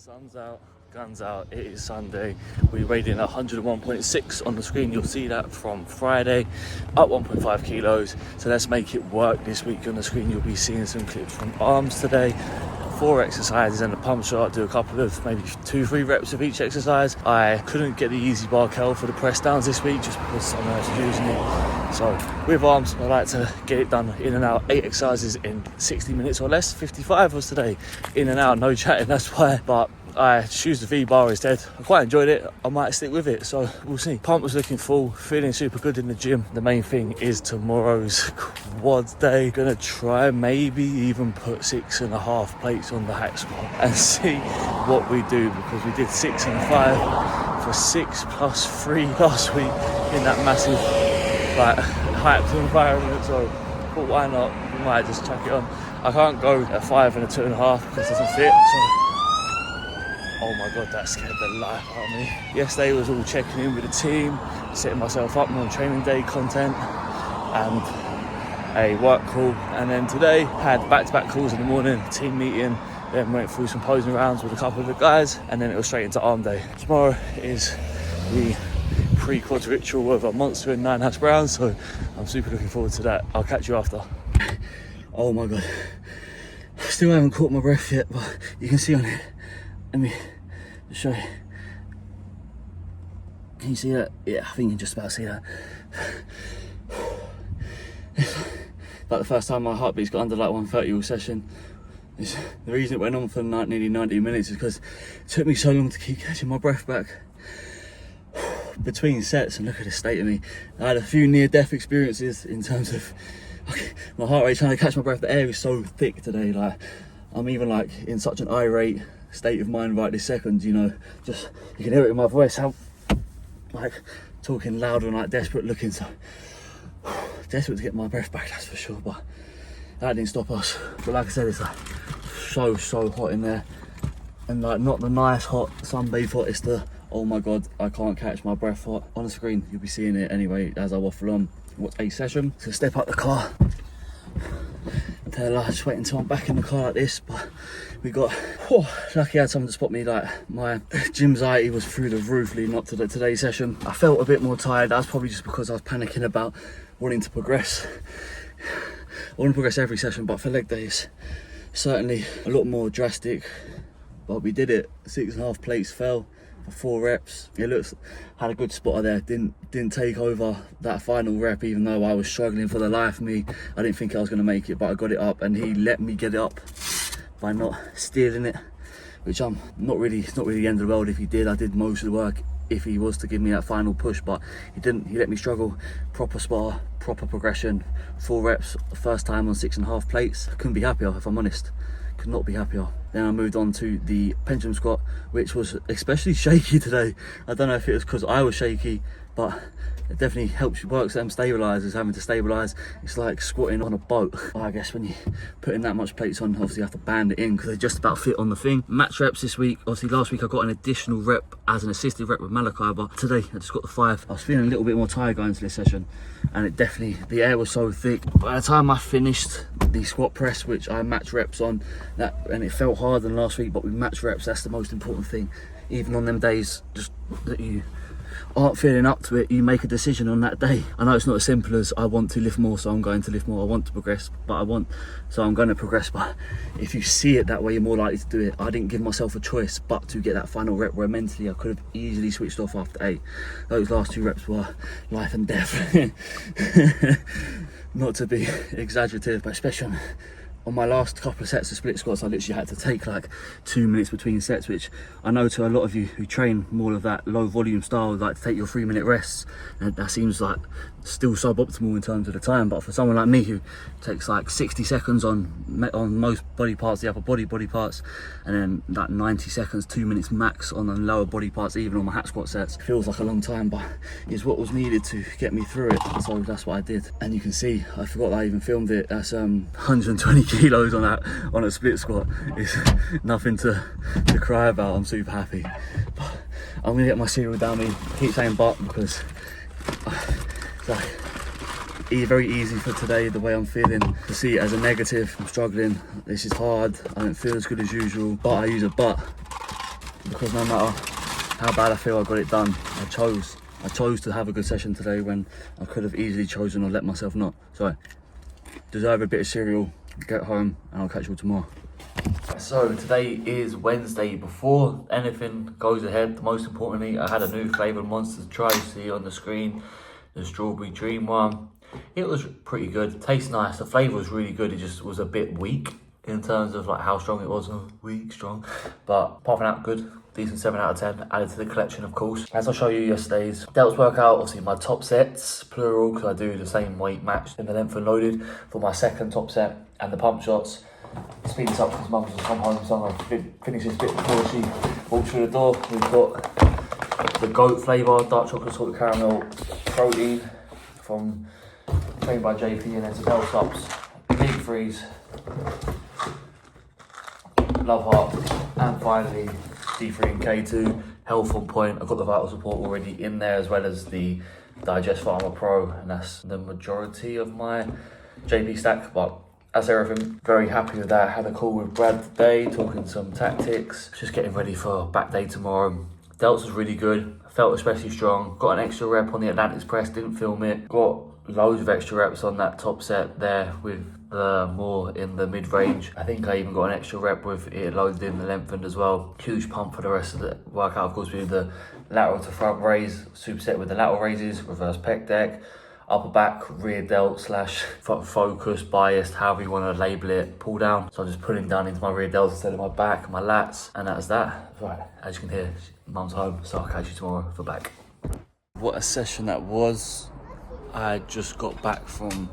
Sun's out, guns out, it is Sunday. We weighed in 101.6 on the screen. You'll see that from Friday, up 1.5 kilos. So let's make it work this week. On the screen you'll be seeing some clips from arms today, 4 exercises and a pump shot. Do a couple of maybe 2-3 reps of each exercise. I couldn't get the easy bar curl for the press downs this week just because someone else was using it. So with arms, I like to get it done in and out, 8 exercises in 60 minutes or less. 55 was today, in and out, no chatting, that's why. But I choose the V-bar instead. I quite enjoyed it. I might stick with it, so we'll see. Pump was looking full, feeling super good in the gym. The main thing is tomorrow's quad day. Gonna try maybe even put 6.5 plates on the hack squat and see what we do, because we did 6 and 5 for 6 plus 3 last week in that massive hyped environment. So but why not? We might just chuck it on. I can't go a 5 and a 2.5 because it doesn't fit. So oh my god, that scared the life out of me. Yesterday was all checking in with the team, setting myself up on training day content and a work call. And then today had back-to-back calls in the morning, team meeting, then went through some posing rounds with a couple of the guys, and then it was straight into arm day. Tomorrow is the pre-quad ritual of a monster and 9 hash browns, so I'm super looking forward to that. I'll catch you after. Oh my god, still haven't caught my breath yet, but you can see on it. Let me show you. Can you see that? Yeah, I think you can just about see that. It's like the first time my heartbeat's got under like 130 all session. The reason it went on for nearly 90 minutes is because it took me so long to keep catching my breath back between sets. And look at the state of me. I had a few near-death experiences in terms of my heart rate trying to catch my breath. The air is so thick today. Like I'm even like in such an irate state of mind right this second, you know, just you can hear it in my voice, how like talking loud and like desperate looking. So desperate to get my breath back, that's for sure, but that didn't stop us. But like I said, it's like so hot in there, and like not the nice hot sunbathe hot, it's the oh my god I can't catch my breath hot. On the screen you'll be seeing it anyway as I waffle on. What's a session? So step up the car, tell her just wait until I'm back in the car like this. But we got lucky I had someone to spot me. Like my gym anxiety was through the roof leading up to today's session. I felt a bit more tired. That's probably just because I was panicking about wanting to progress. I want to progress every session, but for leg days certainly a lot more drastic. But we did it. 6.5 plates fell for 4 reps. It looks had a good spotter there. Didn't take over that final rep, even though I was struggling for the life of me. I didn't think I was going to make it, but I got it up, and he let me get it up by not stealing it, which I'm not really. It's not really the end of the world if he did. I did most of the work if he was to give me that final push, but he didn't. He let me struggle. Proper spotter, proper progression, 4 reps, first time on 6.5 plates. Couldn't be happier, if I'm honest. Could not be happier. Then I moved on to the pendulum squat, which was especially shaky today. I don't know if it was because I was shaky, but it definitely helps you work them stabilizers, having to stabilize. It's like squatting on a boat. I guess when you put in that much plates on, obviously you have to band it in because they just about fit on the thing. Max reps this week. Obviously last week I got an additional rep as an assisted rep with Malachi, but today I just got the 5. I was feeling a little bit more tired going into this session, and it definitely, the air was so thick. By the time I finished the squat press, which I matched reps on, that, and it felt harder than last week, but with match reps, that's the most important thing. Even on them days just that you aren't feeling up to it, you make a decision on that day. I know it's not as simple as I want to lift more, so I'm going to lift more. I want to progress, so I'm going to progress. But if you see it that way, you're more likely to do it. I didn't give myself a choice but to get that final rep, where mentally I could have easily switched off after 8. Those last 2 reps were life and death. Not to be exaggerative, but especially on my last couple of sets of split squats, I literally had to take like 2 minutes between sets, which I know to a lot of you who train more of that low volume style, like to take your 3-minute rests, and that seems like still suboptimal in terms of the time. But for someone like me who takes like 60 seconds on most body parts, the upper body parts, and then that 90 seconds, 2 minutes max on the lower body parts, even on my hack squat sets, it feels like a long time, but it's what was needed to get me through it. So that's what I did. And you can see, I forgot that I even filmed it. That's 120 kilos on a split squat. It's nothing to cry about. I'm super happy. But I'm gonna get my cereal down me. I keep saying but because it's like very easy for today, the way I'm feeling, to see it as a negative. I'm struggling, this is hard, I don't feel as good as usual, but I use a but because no matter how bad I feel, I got it done. I chose to have a good session today when I could have easily chosen or let myself not. So, deserve a bit of cereal, get home, and I'll catch you all tomorrow. So today is Wednesday. Before anything goes ahead, most importantly, I had a new flavoured monster to try. You see on the screen, the strawberry dream one. It was pretty good, tastes nice. The flavour was really good. It just was a bit weak in terms of like how strong it was. Weak, strong, but apart from that, good. Decent 7 out of 10, added to the collection, of course. As I'll show you yesterday's delts workout, obviously my top sets, plural, because I do the same weight match in the length and loaded for my second top set, and the pump shots. Speed this up because Mum's just come home, so I'm going to finish this bit before she walks through the door. We've got the goat flavour, dark chocolate salted caramel protein from trained by JP, and then some delts ups, big freeze, love heart, and finally D3 and K2, health on point. I've got the vital support already in there, as well as the Digest Pharma Pro, and that's the majority of my JP stack. But that's everything. Very happy with that. Had a call with Brad today, talking some tactics. Just getting ready for back day tomorrow. Delts was really good. Felt especially strong. Got an extra rep on the Atlantis press, didn't film it. Got loads of extra reps on that top set there with the more in the mid-range. I think I even got an extra rep with it loaded in the lengthened as well. Huge pump for the rest of the workout. Of course, we did the lateral to front raise, superset with the lateral raises, reverse pec deck, upper back, rear delt slash focus, biased, however you want to label it, pull down. So I'm just pulling down into my rear delts instead of my back, my lats, and that's that. Right, as you can hear, Mum's home, so I'll catch you tomorrow for back. What a session that was. I just got back from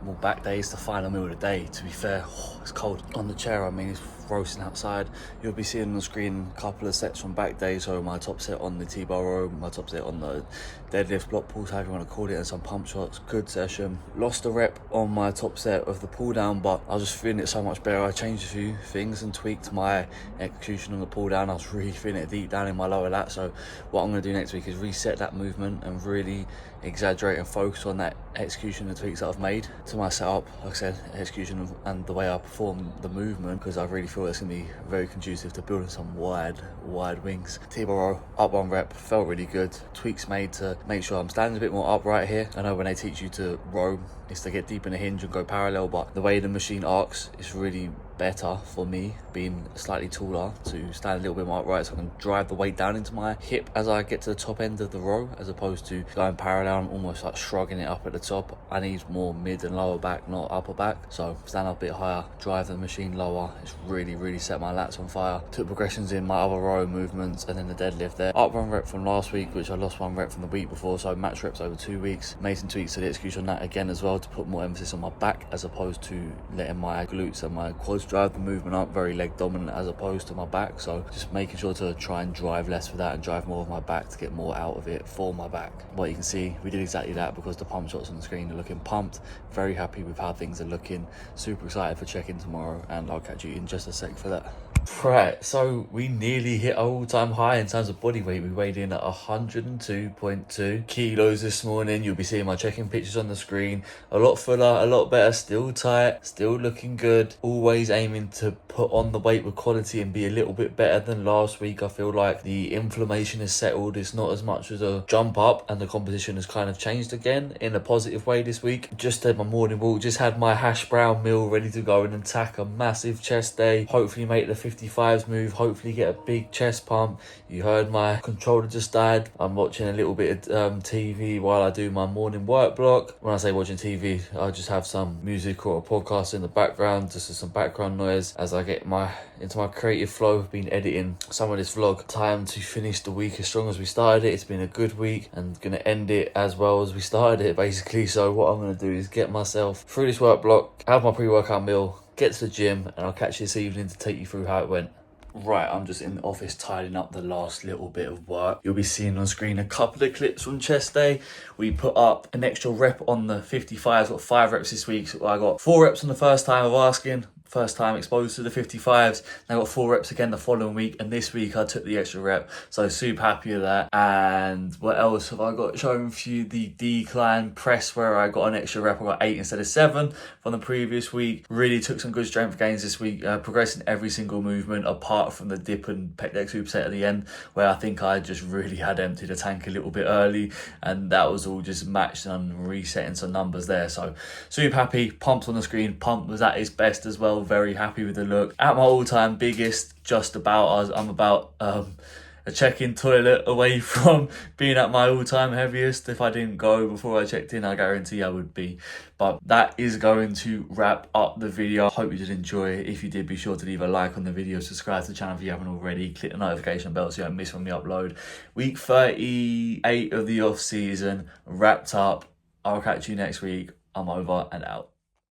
more back days, the final meal of the day. To be fair, it's cold on the chair. I mean, it's roasting outside. You'll be seeing on the screen a couple of sets from back days. So my top set on the T-bar row, my top set on the deadlift, block pulls, however you want to call it, and some pump shots. Good session. Lost a rep on my top set of the pull down, but I was just feeling it so much better. I changed a few things and tweaked my execution on the pull down. I was really feeling it deep down in my lower lat. So what I'm going to do next week is reset that movement and really exaggerate and focus on that execution and tweaks that I've made to my setup. Like I said, execution and the way I perform the movement, because I really feel it's going to be very conducive to building some wide wings. T-bar row, up one rep, felt really good. Tweaks made to make sure I'm standing a bit more upright here. I know when they teach you to row, it's to get deep in the hinge and go parallel, but the way the machine arcs is really better for me, being slightly taller, to stand a little bit more upright so I can drive the weight down into my hip as I get to the top end of the row, as opposed to going parallel. I'm almost like shrugging it up at the top. I need more mid and lower back, not upper back. So stand up a bit higher, drive the machine lower. It's really set my lats on fire. Took progressions in my other row movements, and then the deadlift there. Up one rep from last week, which I lost one rep from the week before, so max reps over 2 weeks. Made some tweaks to the execution on that again as well, to put more emphasis on my back as opposed to letting my glutes and my quads drive the movement up, very leg dominant as opposed to my back. So just making sure to try and drive less for that and drive more of my back to get more out of it for my back. What you can see, we did exactly that, because the pump shots on the screen are looking pumped. Very happy with how things are looking. Super excited for check-in tomorrow, and I'll catch you in just a sec for that. Right, so we nearly hit our all-time high in terms of body weight. We weighed in at 102.2 kilos this morning. You'll be seeing my check-in pictures on the screen. A lot fuller, a lot better, still tight, still looking good. Always aiming to put on the weight with quality and be a little bit better than last week. I feel like the inflammation is settled. It's not as much as a jump up, and the composition has kind of changed again in a positive way this week. Just did my morning walk, just had my hash brown meal ready to go and attack a massive chest day. Hopefully make the 55s move, hopefully get a big chest pump. You heard my controller just died. I'm watching a little bit of TV while I do my morning work block. When I say watching TV, I just have some music or a podcast in the background, just as some background noise as I get into my creative flow. I've been editing some of this vlog. Time to finish the week as strong as we started it. It's been a good week, and gonna end it as well as we started it, basically. So what I'm gonna do is get myself through this work block, have my pre-workout meal, get to the gym, and I'll catch you this evening to take you through how it went. Right, I'm just in the office tidying up the last little bit of work. You'll be seeing on screen a couple of clips from chest day. We put up an extra rep on the 55s, got 5 reps this week. So I got 4 reps on the first time of asking, first time exposed to the 55s. I got 4 reps again the following week, and this week I took the extra rep, so super happy with that. And what else have I got showing for you? The decline press, where I got an extra rep. I got 8 instead of 7 from the previous week. Really took some good strength gains this week, progressing every single movement apart from the dip and pec deck superset at the end, where I think I just really had emptied the tank a little bit early, and that was all just matched and resetting some numbers there. So super happy. Pumped on the screen. Pump was at its best as well. Very happy with the look. At my all-time biggest, just about, I'm about a check-in toilet away from being at my all-time heaviest. If I didn't go before I checked in, I guarantee I would be. But that is going to wrap up the video. Hope you did enjoy it. If you did, be sure to leave a like on the video, subscribe to the channel if you haven't already, click the notification bell so you don't miss when we upload. Week 38 of the off season wrapped up. I'll catch you next week. I'm over and out.